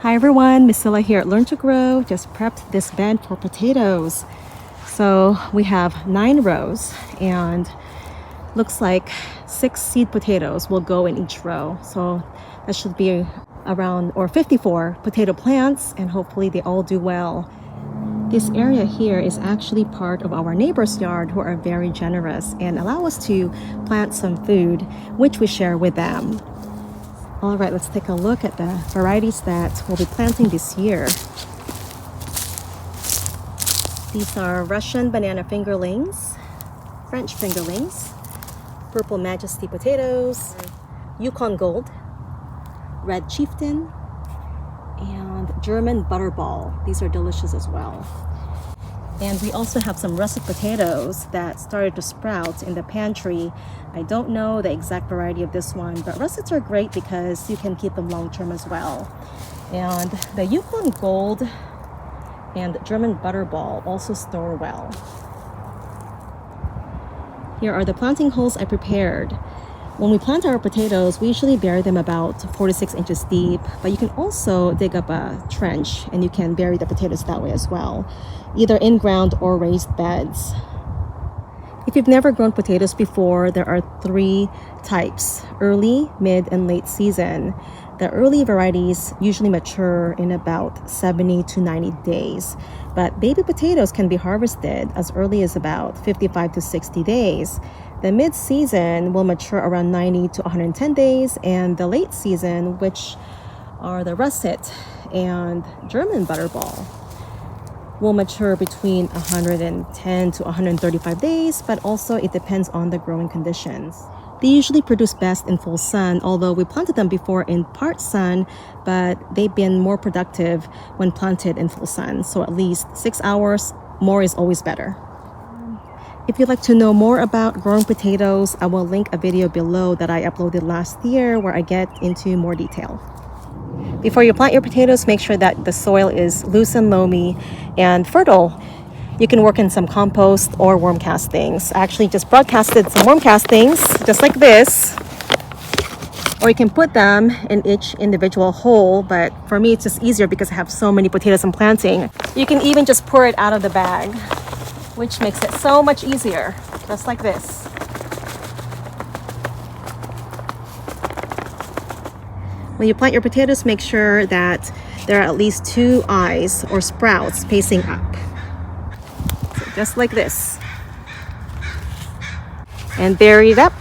Hi everyone, Miss Scylla here at Learn to Grow. Just prepped this bed for potatoes. So we have 9 rows and looks like 6 seed potatoes will go in each row. So that should be around 54 potato plants, and hopefully they all do well. This area here is actually part of our neighbor's yard who are very generous and allow us to plant some food, which we share with them. All right, let's take a look at the varieties that we'll be planting this year. These are Russian banana fingerlings, French fingerlings, purple majesty potatoes, Yukon Gold, red chieftain, and German butterball. These are delicious as well. And we also have some russet potatoes that started to sprout in the pantry. I don't know the exact variety of this one, but russets are great because you can keep them long term as well. And the Yukon Gold and German butterball also store well. Here are the planting holes I prepared. When we plant our potatoes, we usually bury them about 4 to 6 inches deep, but you can also dig up a trench and you can bury the potatoes that way as well, either in ground or raised beds. If you've never grown potatoes before, there are 3 types: early, mid, and late season. The early varieties usually mature in about 70 to 90 days, but baby potatoes can be harvested as early as about 55 to 60 days. The mid-season will mature around 90 to 110 days, and the late season, which are the russet and German butterball, will mature between 110 to 135 days, but also it depends on the growing conditions. They usually produce best in full sun, although we planted them before in part sun, but they've been more productive when planted in full sun. So at least 6 hours, more is always better. If you'd like to know more about growing potatoes, I will link a video below that I uploaded last year where I get into more detail. Before you plant your potatoes, make sure that the soil is loose and loamy and fertile. You can work in some compost or worm castings. I actually just broadcasted some worm castings, just like this. Or you can put them in each individual hole, but for me it's just easier because I have so many potatoes I'm planting. You can even just pour it out of the bag, which makes it so much easier, just like this. When you plant your potatoes, make sure that there are at least 2 eyes or sprouts facing up. So just like this. And bury it up